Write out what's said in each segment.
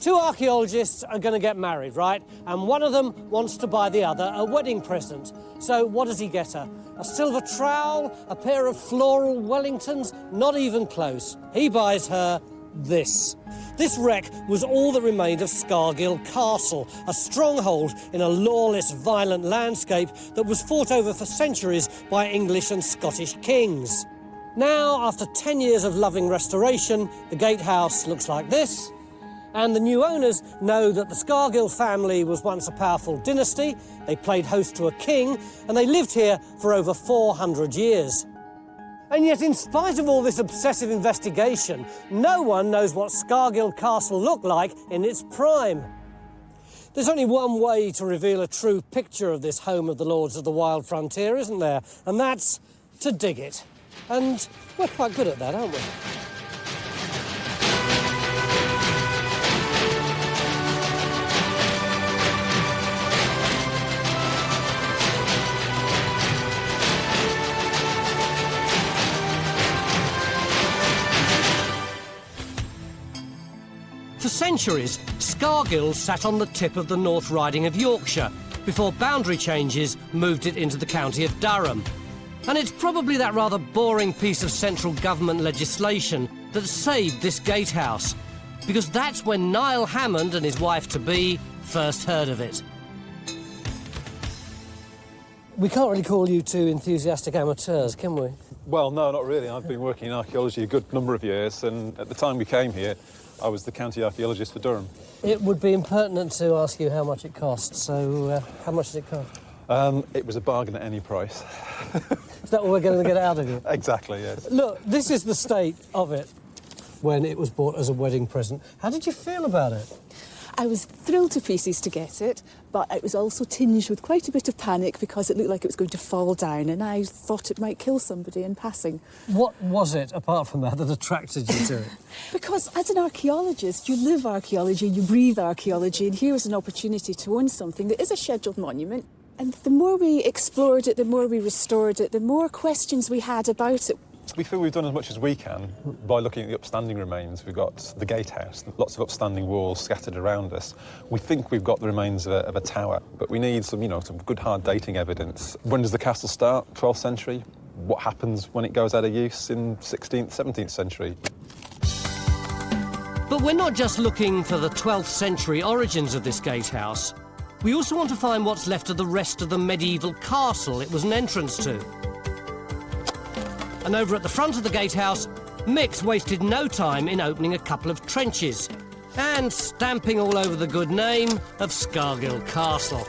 Two archaeologists are going to get married, right? And one of them wants to buy the other a wedding present. So what does he get her? A silver trowel? A pair of floral Wellingtons? Not even close. He buys her this. This wreck was all that remained of Scargill Castle, a stronghold in a lawless, violent landscape that was fought over for centuries by English and Scottish kings. Now, after 10 years of loving restoration, the gatehouse looks like this. And the new owners know that the Scargill family was once a powerful dynasty, they played host to a king, and they lived here for over 400 years. And yet, in spite of all this obsessive investigation, no one knows what Scargill Castle looked like in its prime. There's only one way to reveal a true picture of this home of the Lords of the Wild Frontier, isn't there? And that's to dig it. And we're quite good at that, aren't we? For centuries, Scargill sat on the tip of the North Riding of Yorkshire before boundary changes moved it into the county of Durham. And it's probably that rather boring piece of central government legislation that saved this gatehouse, because that's when Niall Hammond and his wife-to-be first heard of it. We can't really call you two enthusiastic amateurs, can we? Well, no, not really. I've been working in archaeology a good number of years, and at the time we came here, I was the county archaeologist for Durham. It would be impertinent to ask you how much it costs, so how much did it cost? It was a bargain at any price. Is that what we're going to get out of you? Exactly, yes. Look, this is the state of it when it was bought as a wedding present. How did you feel about it? I was thrilled to pieces to get it, but it was also tinged with quite a bit of panic because it looked like it was going to fall down and I thought it might kill somebody in passing. What was it, apart from that attracted you to it? Because as an archaeologist, you live archaeology, you breathe archaeology, and here was an opportunity to own something that is a scheduled monument. And the more we explored it, the more we restored it, the more questions we had about it. We feel we've done as much as we can by looking at the upstanding remains. We've got the gatehouse, lots of upstanding walls scattered around us. We think we've got the remains of a tower, but we need some, some good hard dating evidence. When does the castle start? 12th century? What happens when it goes out of use in 16th, 17th century? But we're not just looking for the 12th century origins of this gatehouse. We also want to find what's left of the rest of the medieval castle it was an entrance to. And over at the front of the gatehouse, Mick's wasted no time in opening a couple of trenches and stamping all over the good name of Scargill Castle.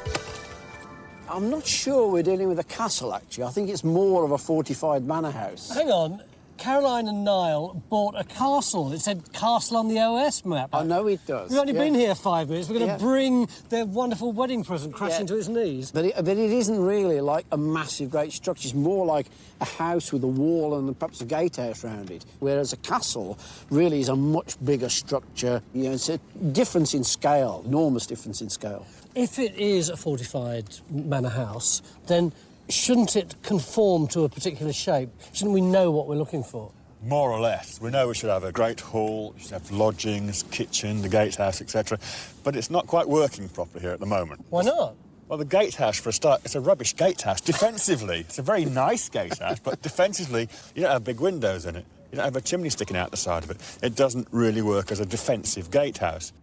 I'm not sure we're dealing with a castle, actually. I think it's more of a fortified manor house. Hang on. Caroline and Niall bought a castle. It said castle on the OS map. I know it does. We've only been here 5 minutes. We're going to bring their wonderful wedding present crashing to its knees. But it isn't really like a massive, great structure. It's more like a house with a wall and perhaps a gatehouse around it, whereas a castle really is a much bigger structure. It's a difference in scale, enormous difference in scale. If it is a fortified manor house, then shouldn't it conform to a particular shape? Shouldn't we know what we're looking for? More or less. We know we should have a great hall, we should have lodgings, kitchen, the gatehouse, etc. But it's not quite working properly here at the moment. Why not? Well, the gatehouse, for a start, it's a rubbish gatehouse. Defensively, it's a very nice gatehouse, but defensively, you don't have big windows in it. You don't have a chimney sticking out the side of it. It doesn't really work as a defensive gatehouse.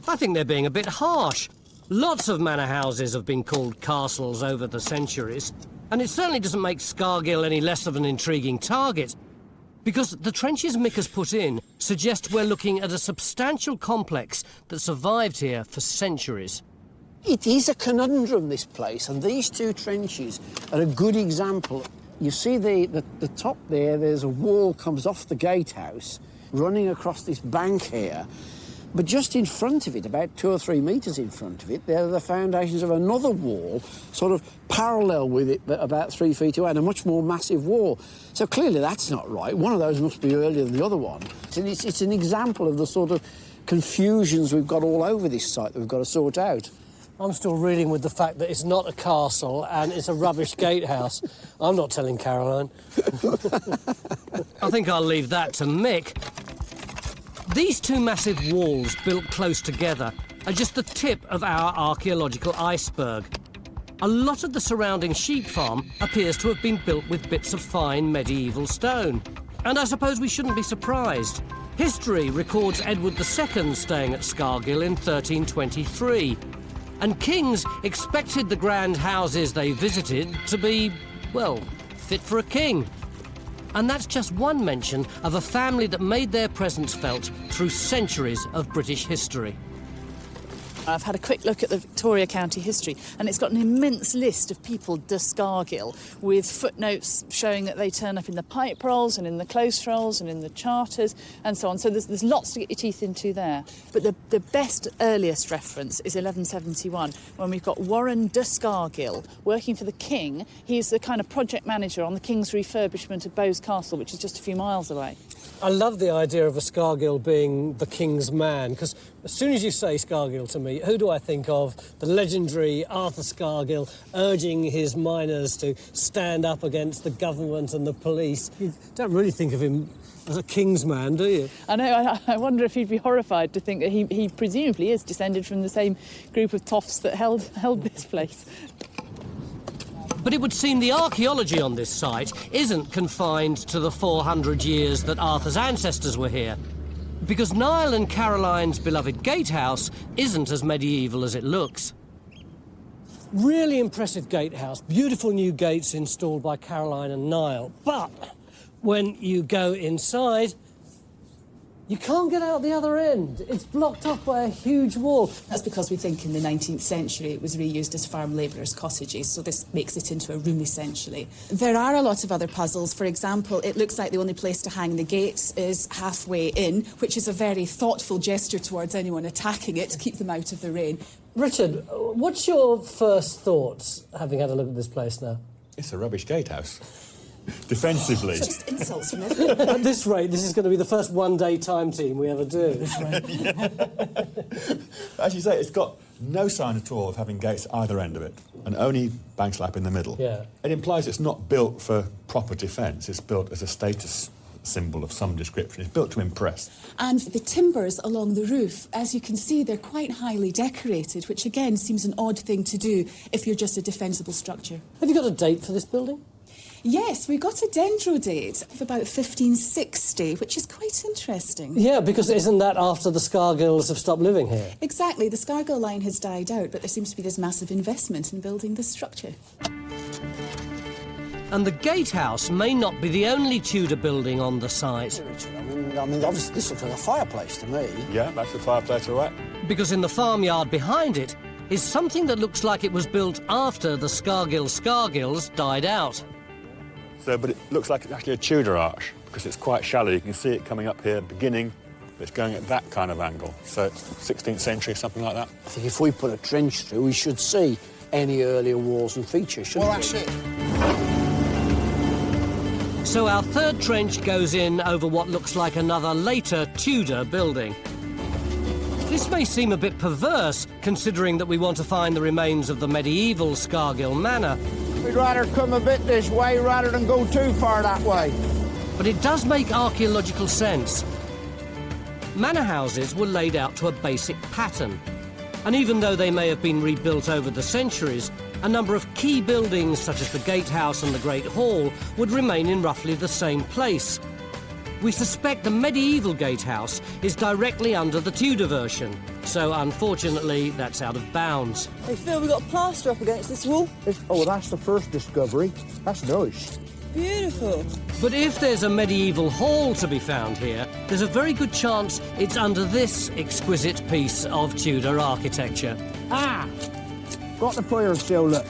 I think they're being a bit harsh. Lots of manor houses have been called castles over the centuries, and it certainly doesn't make Scargill any less of an intriguing target, because the trenches Mick has put in suggest we're looking at a substantial complex that survived here for centuries. It is a conundrum, this place, and these two trenches are a good example. You see the top there, there's a wall comes off the gatehouse, running across this bank here. But just in front of it, about 2 or 3 metres in front of it, there are the foundations of another wall, sort of parallel with it, but about 3 feet away, and a much more massive wall. So clearly that's not right. One of those must be earlier than the other one. And it's an example of the sort of confusions we've got all over this site that we've got to sort out. I'm still reeling with the fact that it's not a castle and it's a rubbish gatehouse. I'm not telling Caroline. I think I'll leave that to Mick. These two massive walls built close together are just the tip of our archaeological iceberg. A lot of the surrounding sheep farm appears to have been built with bits of fine medieval stone. And I suppose we shouldn't be surprised. History records Edward II staying at Scargill in 1323. And kings expected the grand houses they visited to be, well, fit for a king. And that's just one mention of a family that made their presence felt through centuries of British history. I've had a quick look at the Victoria County history, and it's got an immense list of people de Scargill, with footnotes showing that they turn up in the pipe rolls and in the close rolls and in the charters and so on. So there's lots to get your teeth into there. But the best earliest reference is 1171, when we've got Warren de Scargill working for the king. He's the kind of project manager on the king's refurbishment of Bowes Castle, which is just a few miles away. I love the idea of a Scargill being the king's man, because as soon as you say Scargill to me, who do I think of? The legendary Arthur Scargill urging his miners to stand up against the government and the police. You don't really think of him as a king's man, do you? I know, I wonder if he'd be horrified to think that he presumably is descended from the same group of toffs that held this place. But it would seem the archaeology on this site isn't confined to the 400 years that Arthur's ancestors were here, because Niall and Caroline's beloved gatehouse isn't as medieval as it looks. Really impressive gatehouse, beautiful new gates installed by Caroline and Niall. But when you go inside, you can't get out the other end. It's blocked off by a huge wall. That's because we think in the 19th century it was reused as farm labourers' cottages, so this makes it into a room essentially. There are a lot of other puzzles. For example, it looks like the only place to hang the gates is halfway in, which is a very thoughtful gesture towards anyone attacking it to keep them out of the rain. Richard, what's your first thoughts, having had a look at this place now? It's a rubbish gatehouse. Defensively. Just insults from everyone. At this rate, this is going to be the first one-day time team we ever do. As you say, it's got no sign at all of having gates at either end of it, and only bank slap in the middle. Yeah. It implies it's not built for proper defence. It's built as a status symbol of some description. It's built to impress. And the timbers along the roof, as you can see, they're quite highly decorated, which again seems an odd thing to do if you're just a defensible structure. Have you got a date for this building? Yes, we got a dendro date of about 1560, which is quite interesting. Yeah, because isn't that after the Scargills have stopped living here? Exactly. The Scargill line has died out, but there seems to be this massive investment in building this structure. And the gatehouse may not be the only Tudor building on the site. I mean, obviously this looks like a fireplace to me. Yeah, that's the fireplace, all right. Because in the farmyard behind it is something that looks like it was built after the Scargills died out. But it looks like it's actually a Tudor arch, because it's quite shallow. You can see it coming up here, beginning, but it's going at that kind of angle. So 16th century, something like that. I think if we put a trench through, we should see any earlier walls and features, shouldn't we? Well, that's it. So our third trench goes in over what looks like another later Tudor building. This may seem a bit perverse, considering that we want to find the remains of the medieval Scargill Manor. We'd rather come a bit this way rather than go too far that way. But it does make archaeological sense. Manor houses were laid out to a basic pattern. And even though they may have been rebuilt over the centuries, a number of key buildings, such as the gatehouse and the Great Hall, would remain in roughly the same place. We suspect the medieval gatehouse is directly under the Tudor version, so unfortunately that's out of bounds. Hey Phil, we've got plaster up against this wall. Oh, that's the first discovery. That's nice. Beautiful. But if there's a medieval hall to be found here, there's a very good chance it's under this exquisite piece of Tudor architecture. Ah! Got the fire still, look.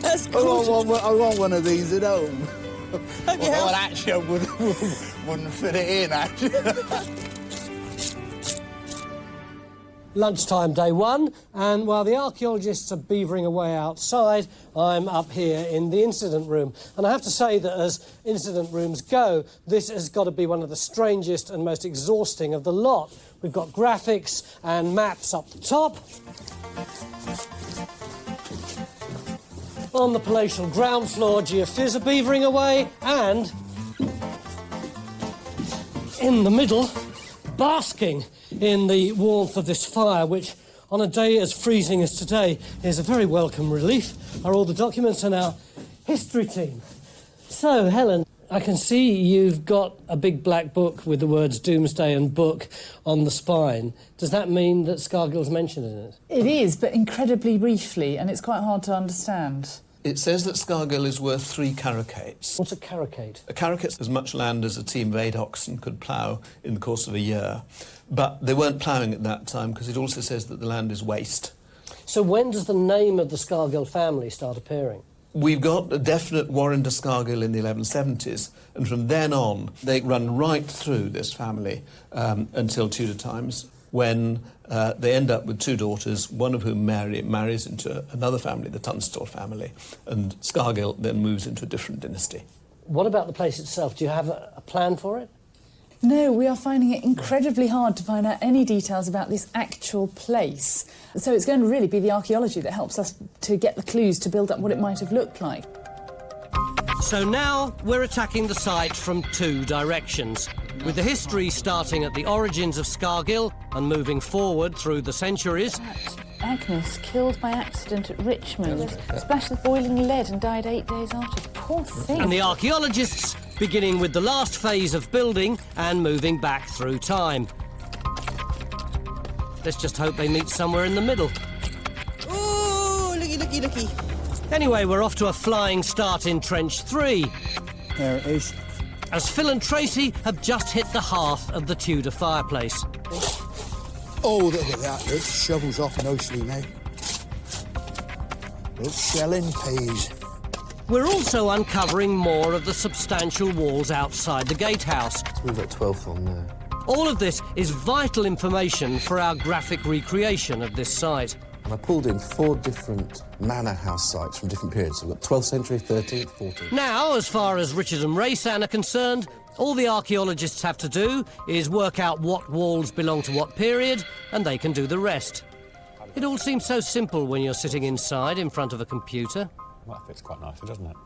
That's cool. I want one of these at home. Well, actually, I wouldn't fit it in, actually. Lunchtime day one, and while the archaeologists are beavering away outside, I'm up here in the incident room. And I have to say that as incident rooms go, this has got to be one of the strangest and most exhausting of the lot. We've got graphics and maps up the top. On the palatial ground floor, Geophysical are beavering away, and in the middle, basking in the warmth of this fire, which on a day as freezing as today is a very welcome relief, are all the documents in our history team. So, Helen, I can see you've got a big black book with the words Doomsday and Book on the spine. Does that mean that Scargill's mentioned in it? It is, but incredibly briefly, and it's quite hard to understand. It says that Scargill is worth 3 carucates. What's a caracate? A carucate's as much land as a team of 8 oxen could plough in the course of a year. But they weren't ploughing at that time because it also says that the land is waste. So when does the name of the Scargill family start appearing? We've got a definite Warren de Scargill in the 1170s, and from then on, they run right through this family until Tudor times, when they end up with 2 daughters, one of whom marries into another family, the Tunstall family, and Scargill then moves into a different dynasty. What about the place itself? Do you have a plan for it? No, we are finding it incredibly hard to find out any details about this actual place. So it's going to really be the archaeology that helps us to get the clues to build up what it might have looked like. So now we're attacking the site from 2 directions, with the history starting at the origins of Scargill and moving forward through the centuries. Agnes, killed by accident at Richmond, splashed with boiling lead and died 8 days after. Poor thing. And the archaeologists, beginning with the last phase of building and moving back through time. Let's just hope they meet somewhere in the middle. Oh, looky, looky, looky. Anyway, we're off to a flying start in Trench 3. There it is. As Phil and Tracy have just hit the hearth of the Tudor fireplace. Oh, look at that. Look, shovels off nicely now. Look, shelling peas. We're also uncovering more of the substantial walls outside the gatehouse. We've got 12th on there. All of this is vital information for our graphic recreation of this site. And I pulled in 4 different manor house sites from different periods. So we've got 12th century, 13th, 14th. Now, as far as Richard and Raysan are concerned, all the archaeologists have to do is work out what walls belong to what period, and they can do the rest. It all seems so simple when you're sitting inside in front of a computer. Well, that fits quite nicely, doesn't it?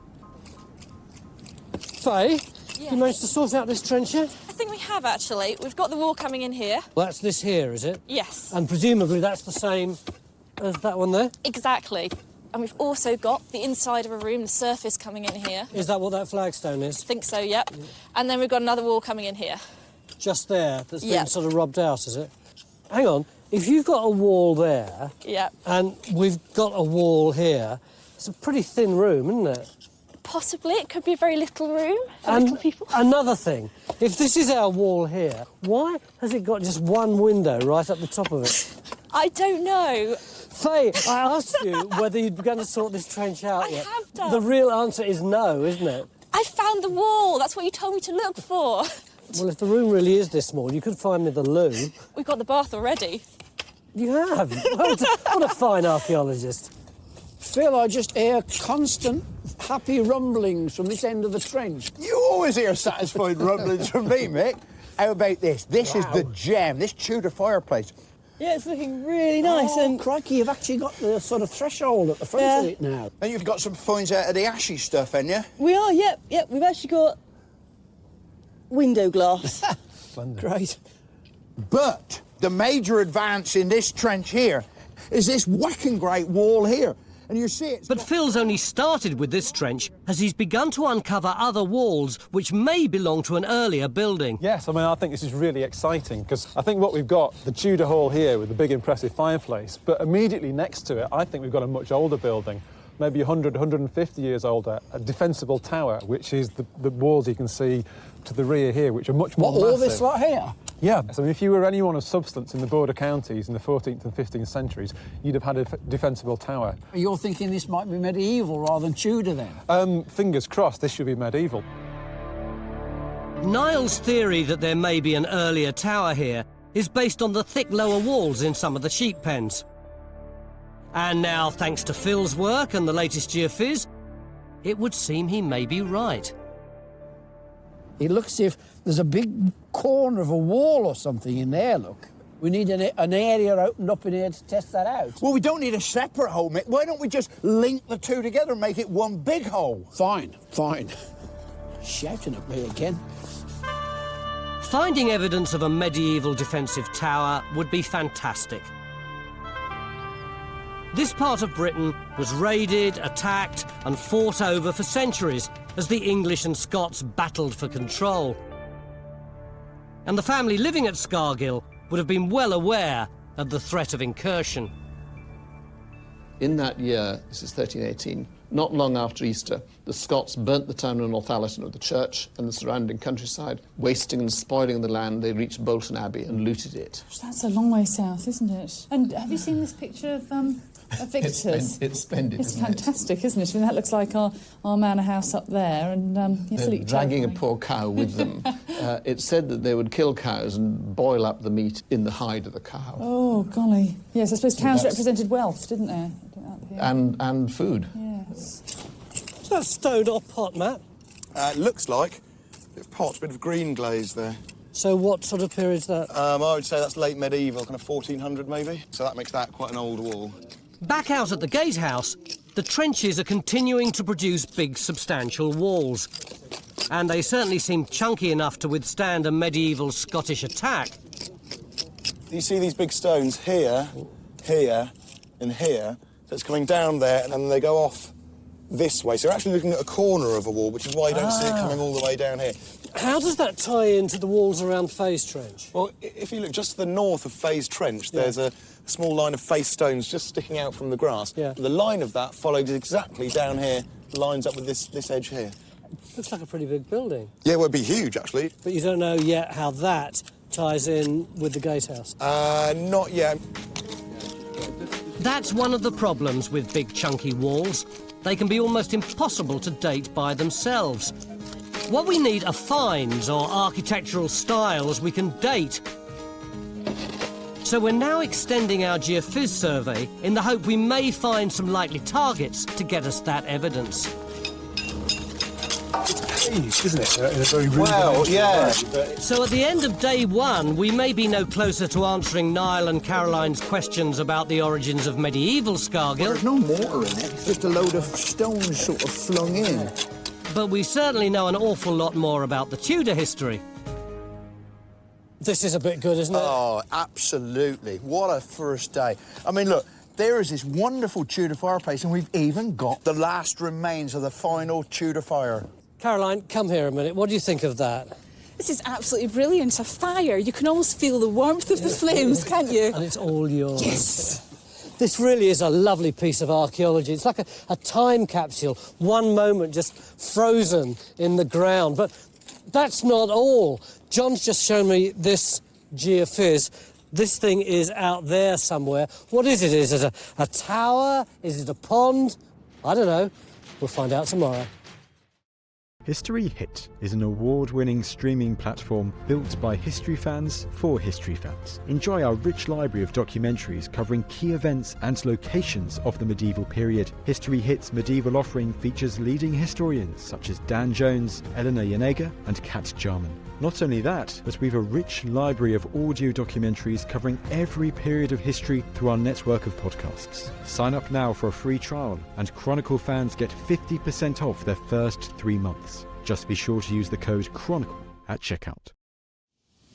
Faye, you managed to sort out this trench yet? I think we have, actually. We've got the wall coming in here. Well, that's this here, is it? Yes. And presumably that's the same as that one there? Exactly. And we've also got the inside of a room, the surface coming in here. Is that what that flagstone is? I think so, yep. And then we've got another wall coming in here. Just there, that's been Yep. sort of robbed out, is it? Hang on, if you've got a wall there, Yep. and we've got a wall here, it's a pretty thin room, isn't it? Possibly. It could be a very little room for little people. Another thing, if this is our wall here, why has it got just one window right up the top of it? I don't know. Faye, I asked you whether you'd begun to sort this trench out I yet. have done. The real answer is no, isn't it? I found the wall. That's what you told me to look for. Well, if the room really is this small, you could find me the loo. We've got the bath already. You have? What a fine archaeologist. Phil, I just hear constant happy rumblings from this end of the trench. You always hear satisfied rumblings from me, Mick. How about this? This is the gem, this Tudor fireplace. Yeah, it's looking really nice. Oh, And crikey, you've actually got the sort of threshold at the front of it now. And you've got some finds out of the ashy stuff, haven't you? we are, yep. We've actually got window glass. Great. But the major advance in this trench here is this whacking great wall here. And you see it. But Phil's only started with this trench as he's begun to uncover other walls which may belong to an earlier building. Yes, I mean, I think this is really exciting because I think what we've got, the Tudor hall here with the big impressive fireplace, but immediately next to it, I think we've got a much older building, maybe 100, 150 years older, a defensible tower, which is the walls you can see to the rear here, which are much more massive. All this lot here? Yeah. So, I mean, if you were anyone of substance in the border counties in the 14th and 15th centuries, you'd have had a defensible tower. You're thinking this might be medieval rather than Tudor then? Fingers crossed, this should be medieval. Niall's theory that there may be an earlier tower here is based on the thick lower walls in some of the sheep pens. And now, thanks to Phil's work and the latest Geophys, it would seem he may be right. It looks as if there's a big corner of a wall or something in there, look. We need an area opened up in here to test that out. Well, we don't need a separate hole, Mick. Why don't we just link the two together and make it one big hole? Fine. Shouting at me again. Finding evidence of a medieval defensive tower would be fantastic. This part of Britain was raided, attacked and fought over for centuries as the English and Scots battled for control. And the family living at Scargill would have been well aware of the threat of incursion. In that year, this is 1318, not long after Easter, the Scots burnt the town of Northallerton of the church and the surrounding countryside. Wasting and spoiling the land, they reached Bolton Abbey and looted it. That's a long way south, isn't it? And have you seen this picture of Victor's? It's splendid, It's isn't fantastic, isn't it? I mean, that looks like our manor house up there, and They're dragging a poor cow with them. It's said that they would kill cows and boil up the meat in the hide of the cow. Oh, golly. Yes, I suppose cows represented wealth, didn't they? And food. Yes. Is that stone or pot, Matt? Looks like. Bit of pot, bit of green glaze there. So what sort of period is that? I would say that's late medieval, kind of 1400 maybe. So that makes that quite an old wall. Back out at the gatehouse, the trenches are continuing to produce big, substantial walls. And they certainly seem chunky enough to withstand a medieval Scottish attack. You see these big stones here, here, and here. So it's coming down there, and then they go off this way. So you're actually looking at a corner of a wall, which is why you don't see it coming all the way down here. How does that tie into the walls around Faze Trench? Well, if you look just to the north of Faze Trench, there's a small line of face stones just sticking out from the grass. Yeah. The line of that follows exactly down here, lines up with this edge here. Looks like a pretty big building. Yeah, well, it'd be huge, actually. But you don't know yet how that ties in with the gatehouse? Not yet. That's one of the problems with big chunky walls. They can be almost impossible to date by themselves. What we need are finds or architectural styles we can date. So we're now extending our Geophys survey in the hope we may find some likely targets to get us that evidence. It's isn't it? In a very well, yeah. So at the end of day one, we may be no closer to answering Niall and Caroline's questions about the origins of medieval Scargill. There's no mortar in it. It's just a load of stones sort of flung in. But we certainly know an awful lot more about the Tudor history. This is a bit good, isn't it? Oh, absolutely. What a first day. I mean, look, there is this wonderful Tudor fireplace, and we've even got the last remains of the final Tudor fire. Caroline, come here a minute. What do you think of that? This is absolutely brilliant. A fire. You can almost feel the warmth of the flames, can't you? And it's all yours. Yes. This really is a lovely piece of archaeology. It's like a time capsule, one moment just frozen in the ground. But that's not all. John's just shown me this Geophys. This thing is out there somewhere. What is it? Is it a tower? Is it a pond? I don't know. We'll find out tomorrow. History Hit is an award-winning streaming platform built by history fans for history fans. Enjoy our rich library of documentaries covering key events and locations of the medieval period. History Hit's medieval offering features leading historians such as Dan Jones, Eleanor Janega and Kat Jarman. Not only that, but we've a rich library of audio documentaries covering every period of history through our network of podcasts. Sign up now for a free trial, and Chronicle fans get 50% off their first 3 months. Just be sure to use the code Chronicle at checkout.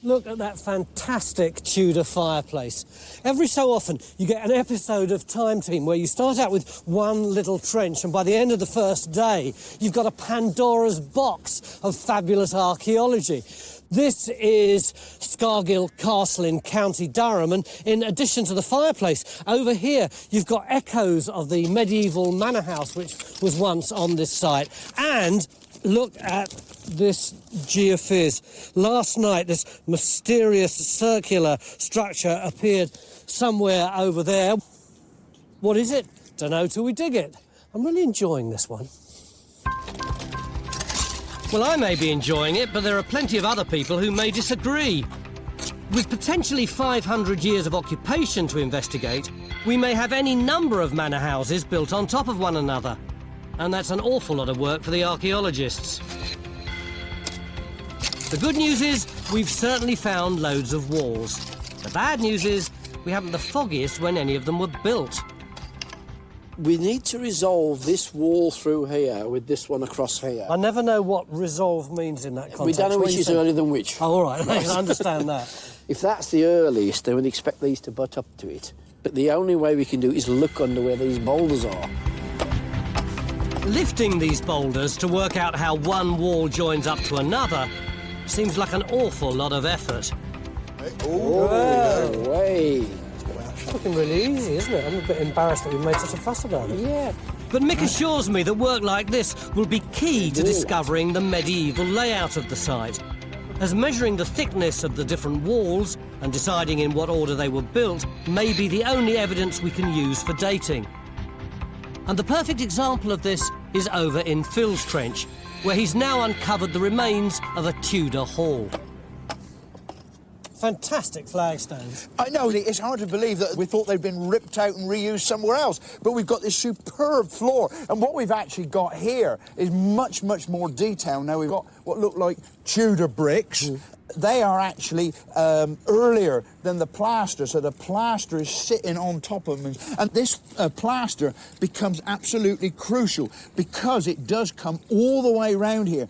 Look at that fantastic Tudor fireplace. Every so often you get an episode of Time Team where you start out with one little trench and by the end of the first day you've got a Pandora's box of fabulous archaeology. This is Scargill Castle in County Durham, and in addition to the fireplace, over here you've got echoes of the medieval manor house which was once on this site. And look at this Geophys. Last night, this mysterious circular structure appeared somewhere over there. What is it? Don't know till we dig it. I'm really enjoying this one. Well, I may be enjoying it, but there are plenty of other people who may disagree. With potentially 500 years of occupation to investigate, we may have any number of manor houses built on top of one another. And that's an awful lot of work for the archaeologists. The good news is we've certainly found loads of walls. The bad news is we haven't the foggiest when any of them were built. We need to resolve this wall through here with this one across here. I never know what resolve means in that context. We don't know which is earlier than which. Oh, all right, I understand that. If that's the earliest, then we'd expect these to butt up to it. But the only way we can do it is look under where these boulders are. Lifting these boulders to work out how one wall joins up to another seems like an awful lot of effort. Oh, way. It's looking really easy, isn't it? I'm a bit embarrassed that we've made such a fuss about it. Yeah. But Mick assures me that work like this will be key to discovering the medieval layout of the site, as measuring the thickness of the different walls and deciding in what order they were built may be the only evidence we can use for dating. And the perfect example of this is over in Phil's trench, where he's now uncovered the remains of a Tudor hall. Fantastic flagstones. I know, it's hard to believe that we thought they'd been ripped out and reused somewhere else, but we've got this superb floor, and what we've actually got here is much, much more detail. Now, we've got what look like Tudor bricks. They are actually earlier than the plaster, so the plaster is sitting on top of them. And this plaster becomes absolutely crucial because it does come all the way round here.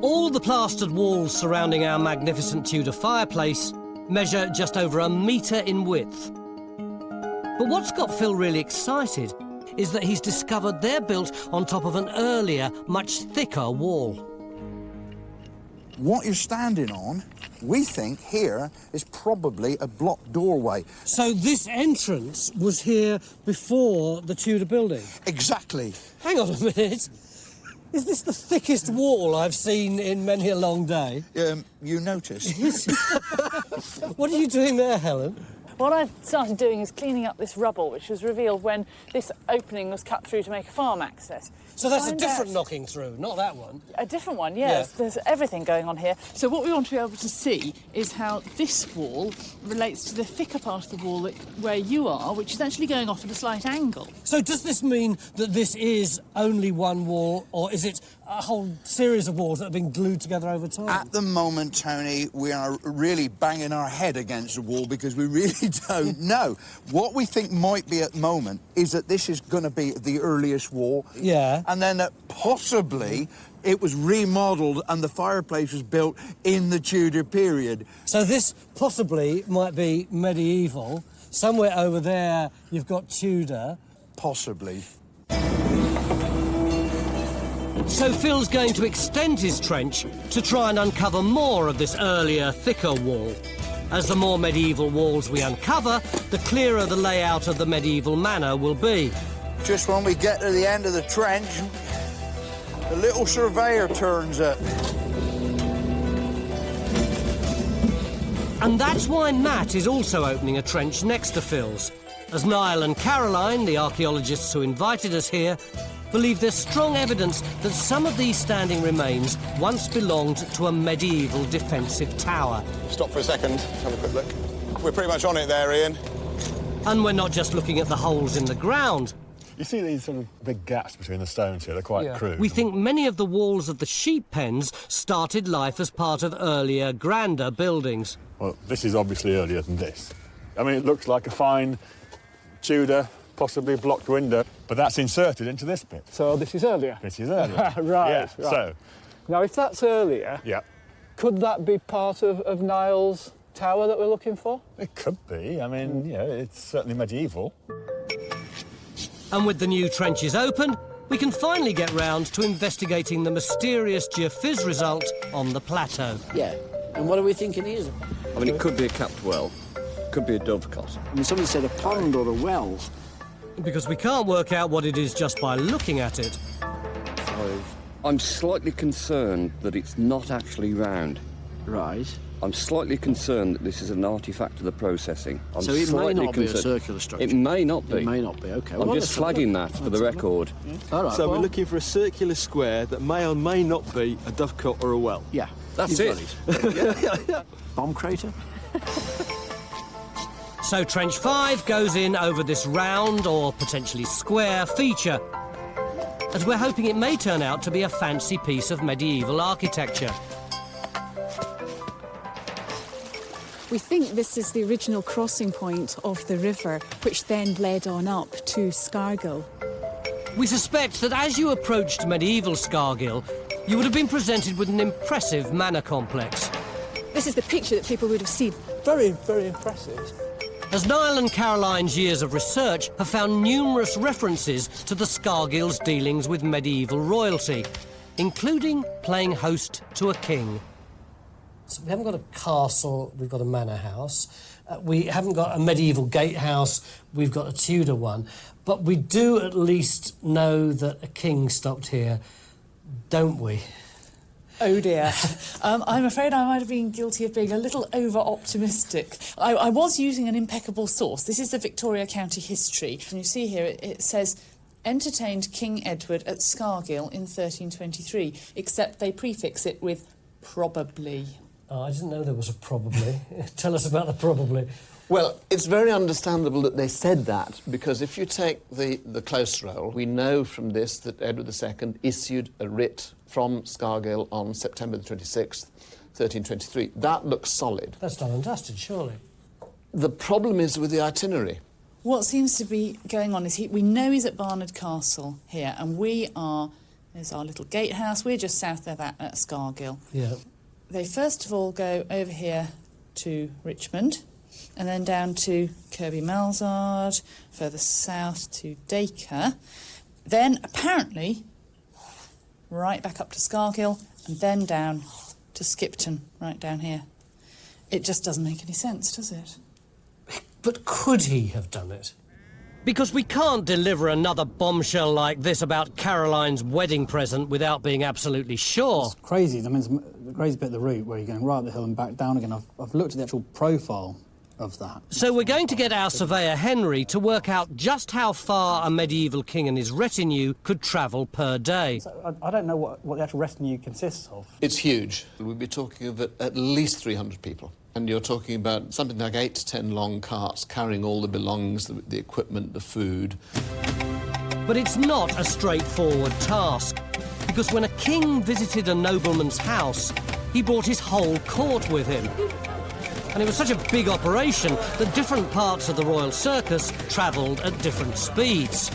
All the plastered walls surrounding our magnificent Tudor fireplace measure just over 1 metre in width. But what's got Phil really excited is that he's discovered they're built on top of an earlier, much thicker wall. What you're standing on, we think here is probably a block doorway. So this entrance was here before the Tudor building? Exactly. Hang on a minute. Is this the thickest wall I've seen in many a long day? You notice. What are you doing there, Helen? What I've started doing is cleaning up this rubble, which was revealed when this opening was cut through to make a farm access. So that's a different knocking through, not that one? A different one, yes. Yeah. There's everything going on here. So what we want to be able to see is how this wall relates to the thicker part of the wall where you are, which is actually going off at a slight angle. So does this mean that this is only one wall, or is it a whole series of walls that have been glued together over time? At the moment, Tony, we are really banging our head against the wall because we really don't know. What we think might be at the moment is that this is going to be the earliest wall. Yeah. And then that possibly it was remodelled and the fireplace was built in the Tudor period. So this possibly might be medieval. Somewhere over there you've got Tudor. Possibly. So Phil's going to extend his trench to try and uncover more of this earlier, thicker wall. As the more medieval walls we uncover, the clearer the layout of the medieval manor will be. Just when we get to the end of the trench, the little surveyor turns up. And that's why Matt is also opening a trench next to Phil's, as Niall and Caroline, the archaeologists who invited us here, believe there's strong evidence that some of these standing remains once belonged to a medieval defensive tower. Stop for a second, have a quick look. We're pretty much on it there, Ian. And we're not just looking at the holes in the ground. You see these sort of big gaps between the stones here, they're quite crude. We think many of the walls of the sheep pens started life as part of earlier, grander buildings. Well, this is obviously earlier than this. I mean, it looks like a fine Tudor, possibly blocked window, but that's inserted into this bit. So this is earlier? This is earlier. Right, yeah, right. So... Now, if that's earlier, yeah, could that be part of Niall's tower that we're looking for? It could be. I mean, you know, it's certainly medieval. And with the new trenches open, we can finally get round to investigating the mysterious geophys result on the plateau. Yeah. And what are we thinking it is? I mean, it could be a capped well, could be a dovecot. I mean, somebody said a pond or a well. Because we can't work out what it is just by looking at it. I'm slightly concerned that it's not actually round. Right. I'm slightly concerned that this is an artefact of the processing. So it may not be a circular structure? It may not be. It may not be, OK. I'm just flagging that for the record. Yeah. All right, so we're looking for a circular square that may or may not be a dovecot or a well. Yeah. That's it. Bomb crater? So Trench 5 goes in over this round or potentially square feature, as we're hoping it may turn out to be a fancy piece of medieval architecture. We think this is the original crossing point of the river, which then led on up to Scargill. We suspect that as you approached medieval Scargill, you would have been presented with an impressive manor complex. This is the picture that people would have seen. Very, very impressive. As Niall and Caroline's years of research have found numerous references to the Scargill's dealings with medieval royalty, including playing host to a king. So we haven't got a castle, we've got a manor house. We haven't got a medieval gatehouse, we've got a Tudor one. But we do at least know that a king stopped here, don't we? Oh dear. I'm afraid I might have been guilty of being a little over-optimistic. I was using an impeccable source. This is the Victoria County History. And you see here it says, entertained King Edward at Scargill in 1323, except they prefix it with probably. Oh, I didn't know there was a probably. Tell us about the probably. Well, it's very understandable that they said that, because if you take the close roll, we know from this that Edward II issued a writ from Scargill on September the 26th, 1323. That looks solid. That's done and dusted, surely. The problem is with the itinerary. What seems to be going on is we know he's at Barnard Castle here, and there's our little gatehouse, we're just south of that at Scargill. Yeah. They first of all go over here to Richmond, and then down to Kirby Malzard, further south to Dacre, then apparently right back up to Scargill, and then down to Skipton, right down here. It just doesn't make any sense, does it? But could he have done it? Because we can't deliver another bombshell like this about Caroline's wedding present without being absolutely sure. It's crazy. I mean, it's the crazy bit of the route where you're going right up the hill and back down again. I've looked at the actual profile of that. So we're going to get our surveyor Henry to work out just how far a medieval king and his retinue could travel per day. So I don't know what the actual retinue consists of. It's huge. We'll be talking of at least 300 people. And you're talking about something like 8 to 10 long carts carrying all the belongings, the equipment, the food. But it's not a straightforward task, because when a king visited a nobleman's house, he brought his whole court with him. And it was such a big operation that different parts of the royal circus travelled at different speeds.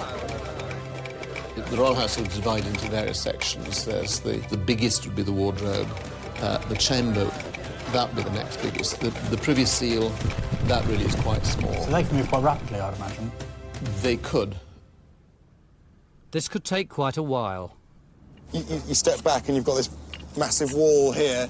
The royal household is divided into various sections. There's the biggest would be the wardrobe, the chamber, that would be the next biggest. The Privy Seal, that really is quite small. So they can move quite rapidly, I'd imagine. They could. This could take quite a while. You step back and you've got this massive wall here,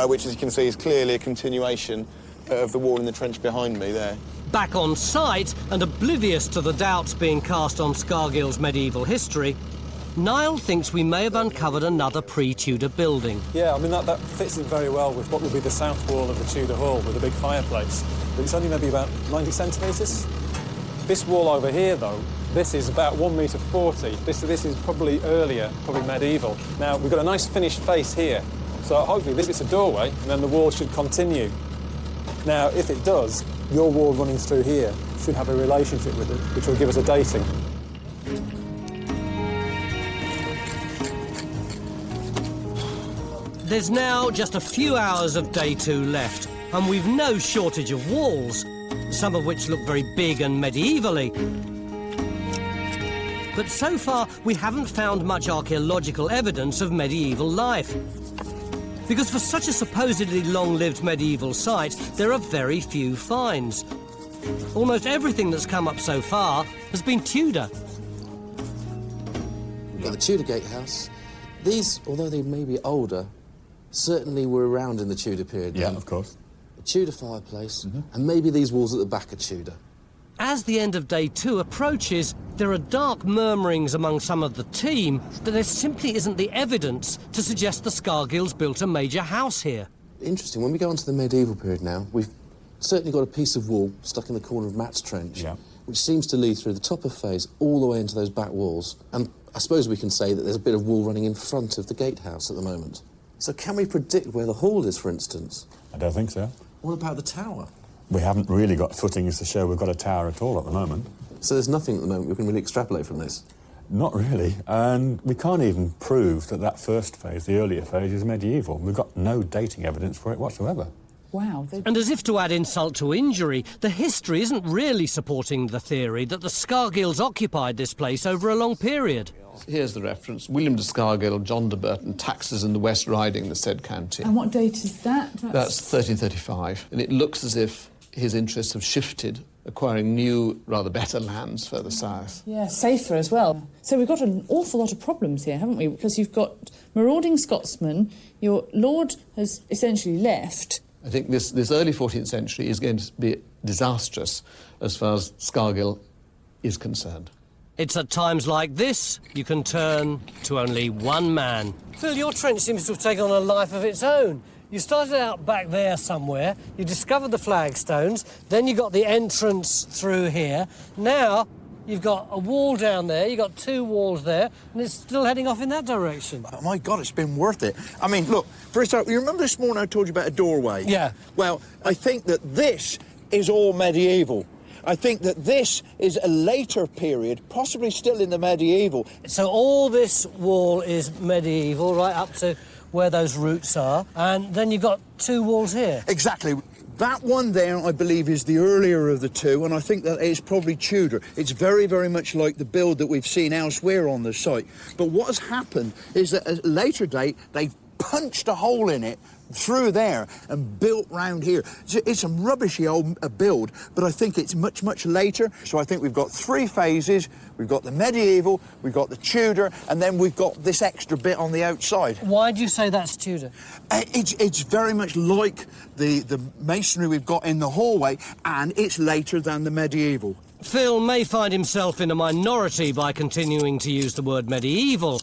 which, as you can see, is clearly a continuation of the wall in the trench behind me there. Back on site, and oblivious to the doubts being cast on Scargill's medieval history, Niall thinks we may have uncovered another pre-Tudor building. Yeah, I mean, that fits in very well with what will be the south wall of the Tudor hall with a big fireplace. But it's only maybe about 90 centimetres. This wall over here, though, this is about 1 metre 40. This is probably earlier, probably medieval. Now, we've got a nice finished face here, so hopefully this is a doorway, and then the wall should continue. Now, if it does, your wall running through here should have a relationship with it, which will give us a dating. There's now just a few hours of day 2 left, and we've no shortage of walls, some of which look very big and medievally. But so far, we haven't found much archaeological evidence of medieval life. Because for such a supposedly long-lived medieval site, there are very few finds. Almost everything that's come up so far has been Tudor. We've got the Tudor gatehouse. These, although they may be older, certainly were around in the Tudor period. Yeah, of course. A Tudor fireplace, and maybe these walls at the back are Tudor. As the end of day 2 approaches, there are dark murmurings among some of the team that there simply isn't the evidence to suggest the Scargills built a major house here. Interesting, when we go on to the medieval period now, we've certainly got a piece of wall stuck in the corner of Matt's Trench, which seems to lead through the top of Fays all the way into those back walls. And I suppose we can say that there's a bit of wall running in front of the gatehouse at the moment. So can we predict where the hall is, for instance? I don't think so. What about the tower? We haven't really got footings to show we've got a tower at all at the moment. So there's nothing at the moment we can really extrapolate from this? Not really, and we can't even prove that first phase, the earlier phase, is medieval. We've got no dating evidence for it whatsoever. Wow. And as if to add insult to injury, the history isn't really supporting the theory that the Scargills occupied this place over a long period. Here's the reference. William de Scargill, John de Burton, taxes in the West Riding, the said county. And what date is that? That's 1335. And it looks as if his interests have shifted, acquiring new, rather better lands further south. Yeah, safer as well. So we've got an awful lot of problems here, haven't we? Because you've got marauding Scotsmen, your lord has essentially left. I think this early 14th century is going to be disastrous as far as Scargill is concerned. It's at times like this you can turn to only one man. Phil, your trench seems to have taken on a life of its own. You started out back there somewhere, you discovered the flagstones, then you got the entrance through here. Now you've got a wall down there, you've got two walls there, and it's still heading off in that direction. Oh, my God, it's been worth it. I mean, look, for a start, you remember this morning I told you about a doorway? Yeah. Well, I think that this is all medieval. I think that this is a later period, possibly still in the medieval. So all this wall is medieval, right up to where those roots are, and then you've got two walls here. Exactly. That one there, I believe, is the earlier of the two, and I think that it's probably Tudor. It's very, very much like the build that we've seen elsewhere on the site. But what has happened is that at a later date, they've punched a hole in it through there and built round here. It's a rubbishy old build, but I think it's much, much later. So I think we've got three phases. We've got the medieval, we've got the Tudor, and then we've got this extra bit on the outside. Why do you say that's Tudor? It's very much like the masonry we've got in the hallway, and it's later than the medieval. Phil may find himself in a minority by continuing to use the word medieval.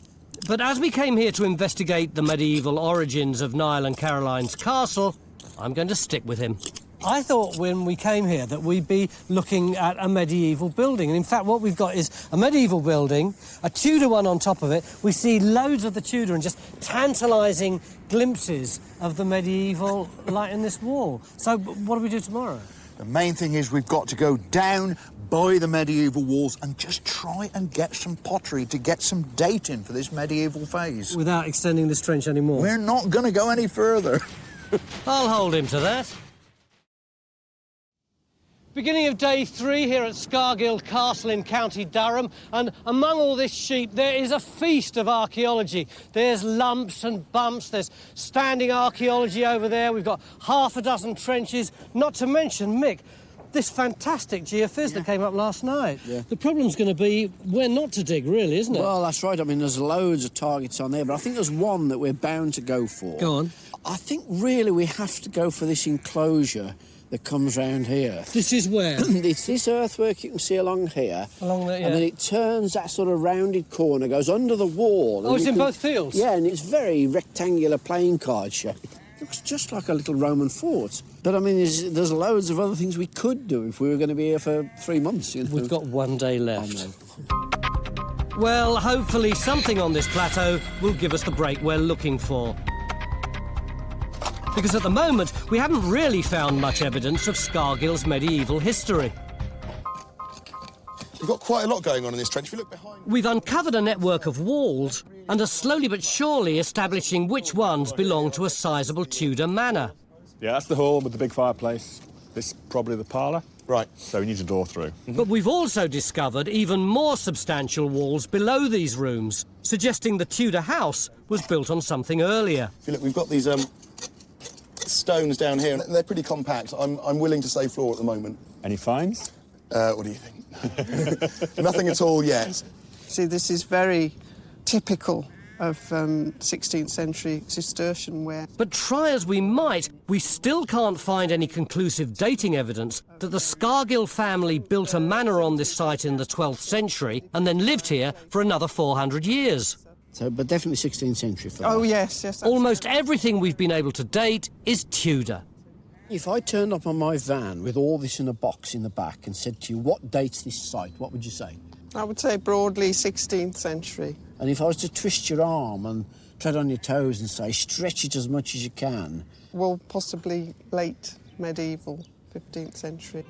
But as we came here to investigate the medieval origins of Niall and Caroline's castle, I'm going to stick with him. I thought when we came here that we'd be looking at a medieval building. And in fact, what we've got is a medieval building, a Tudor one on top of it. We see loads of the Tudor and just tantalising glimpses of the medieval light in this wall. So what do we do tomorrow? The main thing is we've got to go down by the medieval walls and just try and get some pottery to get some dating for this medieval phase. Without extending this trench anymore? We're not going to go any further. I'll hold him to that. Beginning of day 3 here at Scargill Castle in County Durham, and among all this sheep there is a feast of archaeology. There's lumps and bumps, there's standing archaeology over there, we've got half a dozen trenches, not to mention, Mick, this fantastic geophys that came up last night. Yeah. The problem's going to be where not to dig, really, isn't it? Well, that's right. I mean, there's loads of targets on there, but I think there's one that we're bound to go for. Go on. I think really we have to go for this enclosure that comes round here. This is where? It's this earthwork you can see along here. Along there, yeah. And then it turns that sort of rounded corner, goes under the wall. Oh, it's in both fields? Yeah, and it's very rectangular playing card shape. Looks just like a little Roman fort. But, I mean, there's loads of other things we could do if we were going to be here for 3 months. You know? We've got one day left. Well, hopefully something on this plateau will give us the break we're looking for. Because at the moment, we haven't really found much evidence of Scargill's medieval history. We've got quite a lot going on in this trench. If you look behind... We've uncovered a network of walls and are slowly but surely establishing which ones belong to a sizable Tudor manor. Yeah, that's the hall with the big fireplace. This is probably the parlour. Right. So we need a door through. But we've also discovered even more substantial walls below these rooms, suggesting the Tudor house was built on something earlier. If you look, we've got these stones down here, and they're pretty compact. I'm willing to say floor at the moment. Any finds? What do you think? Nothing at all yet. See, this is very typical of 16th century Cistercian ware. But try as we might, we still can't find any conclusive dating evidence that the Scargill family built a manor on this site in the 12th century and then lived here for another 400 years. So, but definitely 16th century for that. Oh, yes, yes. Almost everything we've been able to date is Tudor. If I turned up on my van with all this in a box in the back and said to you, what dates this site, what would you say? I would say broadly 16th century. And if I was to twist your arm and tread on your toes and say, stretch it as much as you can? Well, possibly late medieval, 15th century.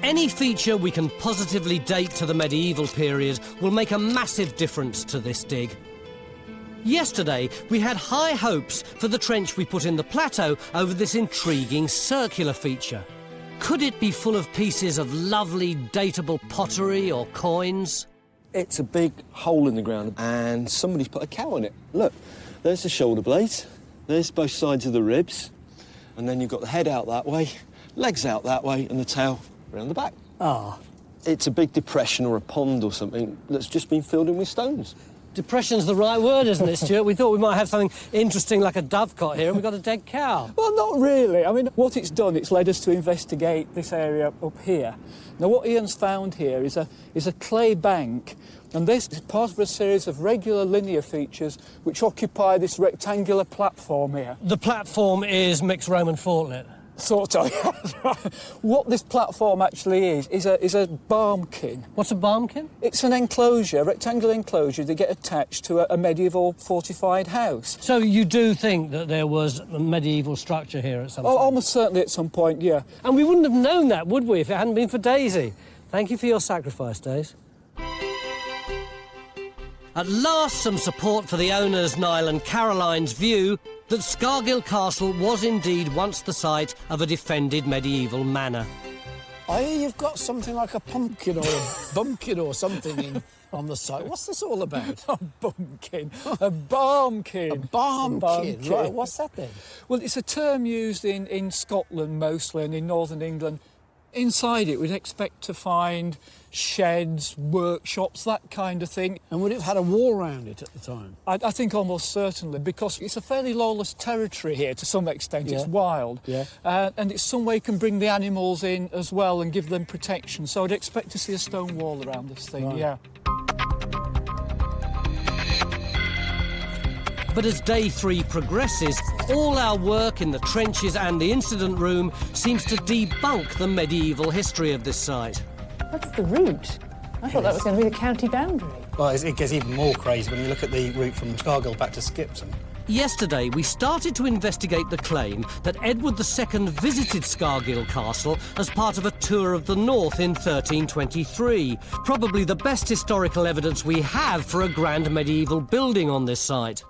Any feature we can positively date to the medieval period will make a massive difference to this dig. Yesterday, we had high hopes for the trench we put in the plateau over this intriguing circular feature. Could it be full of pieces of lovely, dateable pottery or coins? It's a big hole in the ground and somebody's put a cow on it. Look, there's the shoulder blades, there's both sides of the ribs, and then you've got the head out that way, legs out that way, and the tail around the back. Ah. It's a big depression or a pond or something that's just been filled in with stones. Depression's the right word, isn't it, Stuart? We thought we might have something interesting like a dovecot here, and we've got a dead cow. Well, not really. I mean, what it's done, it's led us to investigate this area up here. Now, what Ian's found here is a clay bank, and this is part of a series of regular linear features which occupy this rectangular platform here. The platform is mixed Roman fortlet. Sort of. What this platform actually is a barmkin. What's a barmkin? It's an enclosure, a rectangular enclosure that get attached to a medieval fortified house. So you do think that there was a medieval structure here at some point? Oh, almost certainly at some point, yeah. And we wouldn't have known that, would we, if it hadn't been for Daisy? Thank you for your sacrifice, Daisy. At last, some support for the owners, Niall and Caroline's view that Scargill Castle was indeed once the site of a defended medieval manor. I hear you've got something like a pumpkin or a bumpkin or something on the site. What's this all about? A bumpkin. A barmkin. A barmkin. Right, what's that then? Well, it's a term used in Scotland mostly and in northern England. Inside it, we'd expect to find sheds, workshops, that kind of thing. And would it have had a wall around it at the time? I think almost certainly, because it's a fairly lawless territory here to some extent. Yeah. It's wild. Yeah. And it's some way you can bring the animals in as well and give them protection. So I'd expect to see a stone wall around this thing, right. Yeah. But as day 3 progresses, all our work in the trenches and the incident room seems to debunk the medieval history of this site. That's the route. I thought that was going to be the county boundary. Well, it gets even more crazy when you look at the route from Scargill back to Skipton. Yesterday, we started to investigate the claim that Edward II visited Scargill Castle as part of a tour of the north in 1323. Probably the best historical evidence we have for a grand medieval building on this site.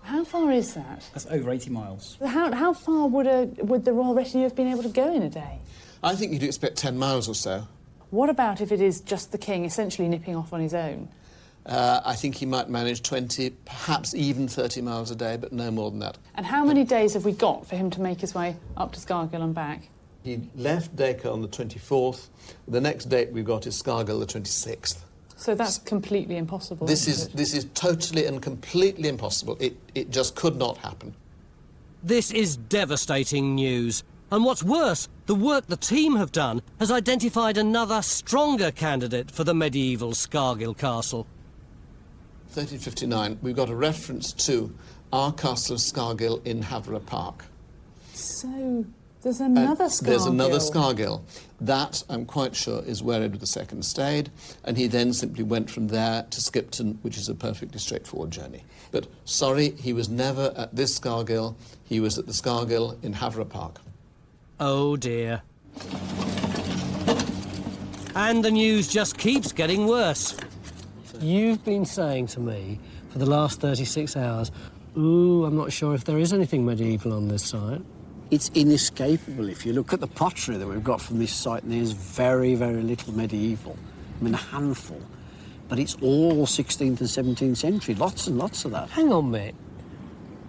How far is that? That's over 80 miles. How far would the royal retinue have been able to go in a day? I think you'd expect 10 miles or so. What about if it is just the king essentially nipping off on his own? I think he might manage 20, perhaps even 30 miles a day, but no more than that. And how many days have we got for him to make his way up to Scargill and back? He left Dacre on the 24th. The next date we've got is Scargill the 26th. So that's completely impossible. This is totally and completely impossible. It just could not happen. This is devastating news. And what's worse, the work the team have done has identified another stronger candidate for the medieval Scargill Castle. 1359, we've got a reference to our Castle of Scargill in Havre Park. So there's another Scargill. There's another Scargill. That, I'm quite sure, is where Edward II stayed, and he then simply went from there to Skipton, which is a perfectly straightforward journey. But, sorry, he was never at this Scargill. He was at the Scargill in Havre Park. Oh, dear. And the news just keeps getting worse. You've been saying to me for the last 36 hours, ooh, I'm not sure if there is anything medieval on this site. It's inescapable. If you look at the pottery that we've got from this site, and there's very, very little medieval. I mean, a handful. But it's all 16th and 17th century, lots and lots of that. Hang on, Mick.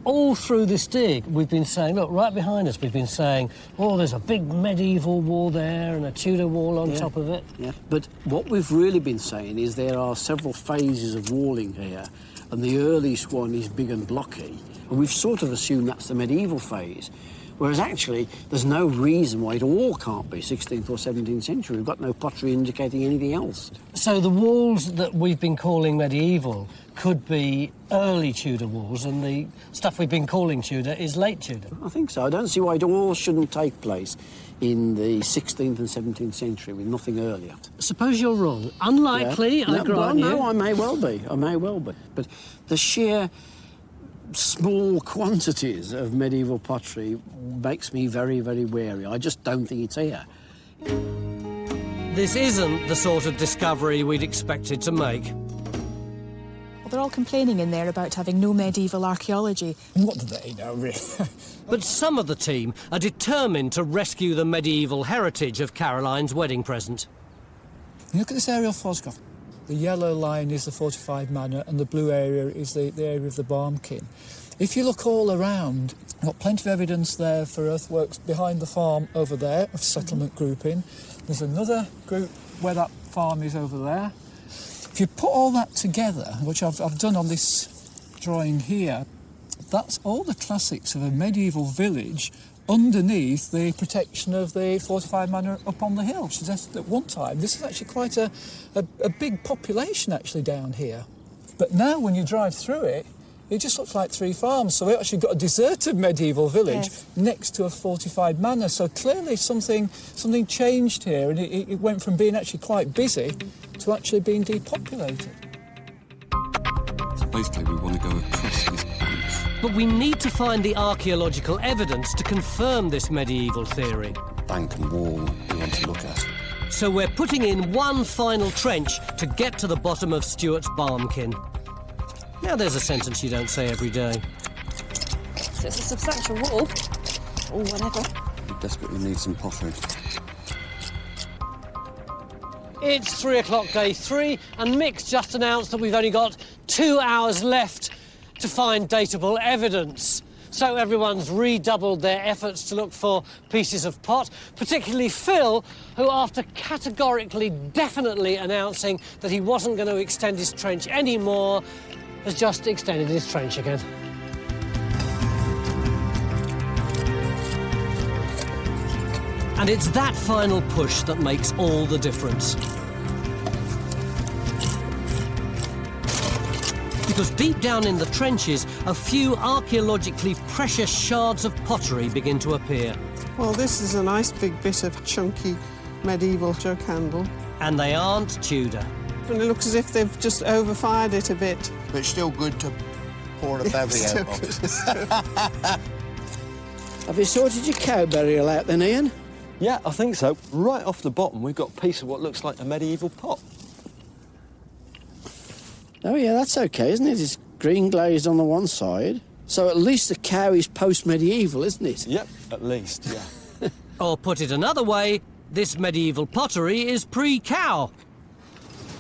All through this dig, we've been saying, look, right behind us, we've been saying, oh, there's a big medieval wall there and a Tudor wall on top of it. Yeah, but what we've really been saying is there are several phases of walling here, and the earliest one is big and blocky, and we've sort of assumed that's the medieval phase. Whereas actually, there's no reason why it all can't be 16th or 17th century. We've got no pottery indicating anything else. So the walls that we've been calling medieval could be early Tudor walls, and the stuff we've been calling Tudor is late Tudor? I think so. I don't see why it all shouldn't take place in the 16th and 17th century with nothing earlier. Suppose you're wrong. Unlikely, I grant you. No, I may well be. I may well be. But the sheer small quantities of medieval pottery makes me very, very wary. I just don't think it's here. This isn't the sort of discovery we'd expected to make. Well, they're all complaining in there about having no medieval archaeology. What do they know, really? But some of the team are determined to rescue the medieval heritage of Caroline's wedding present. You look at this aerial photograph. The yellow line is the fortified manor and the blue area is the area of the barmkin. If you look all around, you've got plenty of evidence there for earthworks behind the farm over there of settlement grouping. There's another group where that farm is over there. If you put all that together, which I've done on this drawing here, that's all the classics of a medieval village underneath the protection of the fortified manor up on the hill. Which suggests that at one time this is actually quite a big population actually down here. But now when you drive through it, it just looks like three farms. So we actually got a deserted medieval village next to a fortified manor. So clearly something changed here, and it went from being actually quite busy to actually being depopulated. So basically we want to go across this bank. But we need to find the archaeological evidence to confirm this medieval theory. Bank and wall we want to look at. So we're putting in one final trench to get to the bottom of Stuart's barmkin. Now there's a sentence you don't say every day. So it's a substantial wall, or whatever. We desperately need some pottery. It's 3 o'clock, day 3, and Mick's just announced that we've only got 2 hours left to find datable evidence. So everyone's redoubled their efforts to look for pieces of pot, particularly Phil, who, after categorically, definitely announcing that he wasn't going to extend his trench anymore, has just extended his trench again. And it's that final push that makes all the difference. Because deep down in the trenches, a few archaeologically precious shards of pottery begin to appear. Well, this is a nice big bit of chunky medieval jug handle. And they aren't Tudor. And it looks as if they've just overfired it a bit. But it's still good to pour a bevy out of. Have you sorted your cow burial out then, Ian? Yeah, I think so. Right off the bottom, we've got a piece of what looks like a medieval pot. Oh, yeah, that's OK, isn't it? It's green glazed on the one side. So at least the cow is post-medieval, isn't it? Yep, at least, yeah. Or put it another way, this medieval pottery is pre-cow.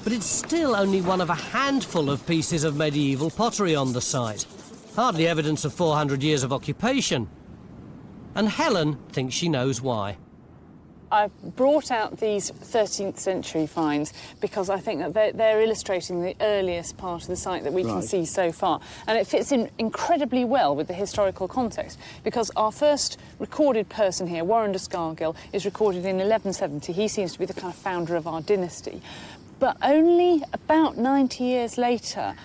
But it's still only one of a handful of pieces of medieval pottery on the site. Hardly evidence of 400 years of occupation. And Helen thinks she knows why. I've brought out these 13th century finds because I think that they're illustrating the earliest part of the site that we can see so far. And it fits in incredibly well with the historical context because our first recorded person here, Warren de Scargill, is recorded in 1170. He seems to be the kind of founder of our dynasty. But only about 90 years later,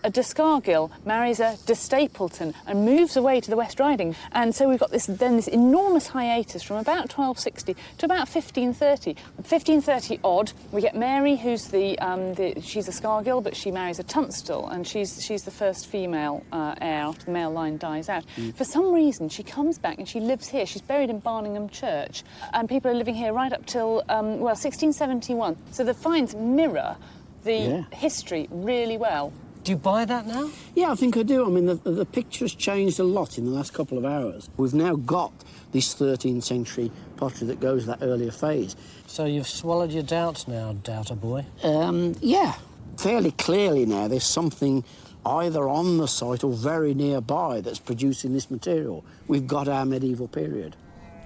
a de Scargill marries a de Stapleton and moves away to the West Riding. And so we've got this enormous hiatus from about 1260 to about 1530. 1530 odd, we get Mary, who's she's a Scargill, but she marries a Tunstall, and she's the first female heir after the male line dies out. For some reason, she comes back and she lives here. She's buried in Barningham Church, and people are living here right up till, 1671. So the finds mirror the history really well. Do you buy that now? Yeah, I think I do. I mean, the picture's changed a lot in the last couple of hours. We've now got this 13th century pottery that goes that earlier phase. So you've swallowed your doubts now, doubter boy? Yeah. Fairly clearly now there's something either on the site or very nearby that's producing this material. We've got our medieval period.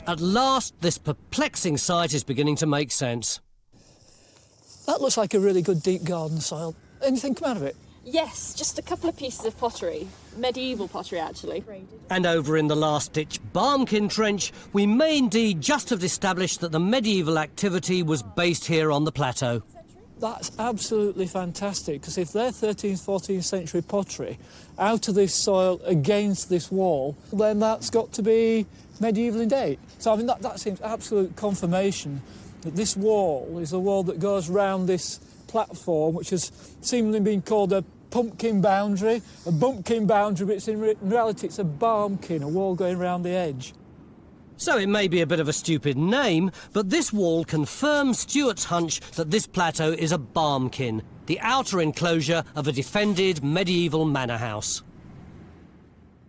At last, this perplexing site is beginning to make sense. That looks like a really good deep garden soil. Anything come out of it? Yes, just a couple of pieces of pottery. Medieval pottery, actually. And over in the last-ditch barmkin trench, we may indeed just have established that the medieval activity was based here on the plateau. That's absolutely fantastic, because if they're 13th, 14th century pottery out of this soil against this wall, then that's got to be medieval in date. So, I mean, that seems absolute confirmation that this wall is the wall that goes round this platform, which has seemingly been called a pumpkin boundary, a bumpkin boundary, but in reality it's a barmkin, a wall going round the edge. So it may be a bit of a stupid name, but this wall confirms Stuart's hunch that this plateau is a barmkin, the outer enclosure of a defended medieval manor house.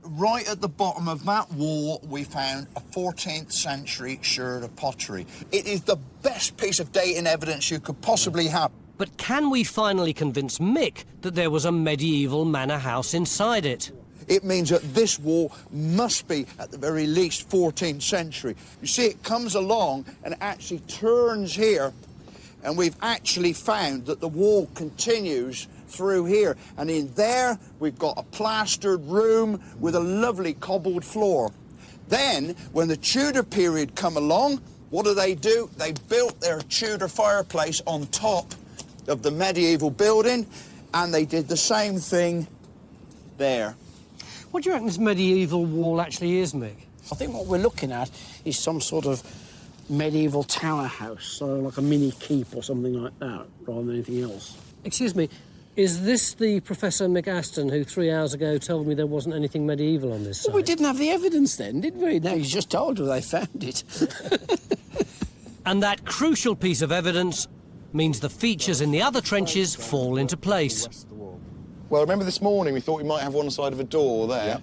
Right at the bottom of that wall, we found a 14th century sherd of pottery. It is the best piece of dating evidence you could possibly have. But can we finally convince Mick that there was a medieval manor house inside it? It means that this wall must be, at the very least, 14th century. You see, it comes along and actually turns here, and we've actually found that the wall continues through here. And in there, we've got a plastered room with a lovely cobbled floor. Then, when the Tudor period come along, what do? They built their Tudor fireplace on top of the medieval building, and they did the same thing there. What do you reckon this medieval wall actually is, Mick? I think what we're looking at is some sort of medieval tower house, so like a mini keep or something like that, rather than anything else. Excuse me, is this the Professor Mick Aston who 3 hours ago told me there wasn't anything medieval on this site? Well, we didn't have the evidence then, did we? No, you just told us they found it. And that crucial piece of evidence means the features in the other trenches fall into place. Well, remember this morning we thought we might have one side of a door there? Yeah.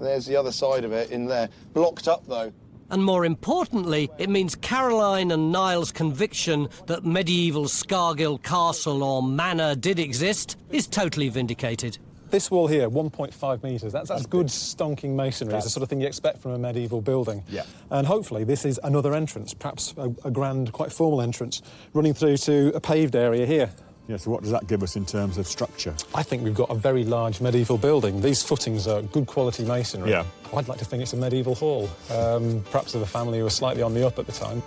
There's the other side of it in there. Blocked up, though. And more importantly, it means Caroline and Niall's conviction that medieval Scargill Castle or manor did exist is totally vindicated. This wall here, 1.5 metres, that's good stonking masonry. It's the sort of thing you expect from a medieval building. Yeah. And hopefully this is another entrance, perhaps a grand, quite formal entrance, running through to a paved area here. Yeah, so what does that give us in terms of structure? I think we've got a very large medieval building. These footings are good quality masonry. Yeah. I'd like to think it's a medieval hall, perhaps of a family who was slightly on the up at the time.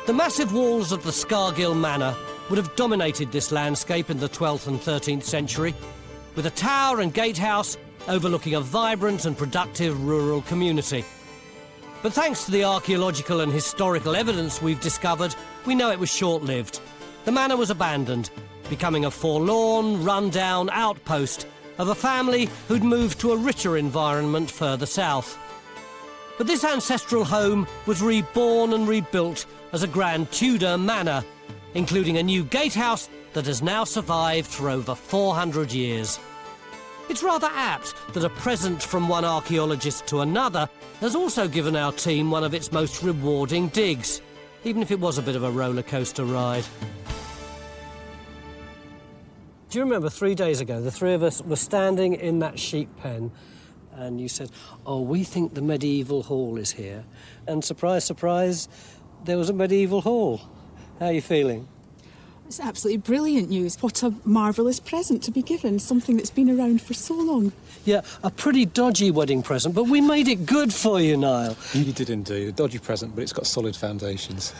The massive walls of the Scargill Manor would have dominated this landscape in the 12th and 13th century, with a tower and gatehouse overlooking a vibrant and productive rural community. But thanks to the archaeological and historical evidence we've discovered, we know it was short-lived. The manor was abandoned, becoming a forlorn, run-down outpost of a family who'd moved to a richer environment further south. But this ancestral home was reborn and rebuilt as a grand Tudor manor, including a new gatehouse that has now survived for over 400 years. It's rather apt that a present from one archaeologist to another has also given our team one of its most rewarding digs, even if it was a bit of a roller coaster ride. Do you remember 3 days ago, the three of us were standing in that sheep pen and you said, oh, we think the medieval hall is here. And surprise, surprise, there was a medieval hall. How are you feeling? It's absolutely brilliant news. What a marvellous present to be given, something that's been around for so long. Yeah, a pretty dodgy wedding present, but we made it good for you, Niall. You did indeed. A dodgy present, but it's got solid foundations.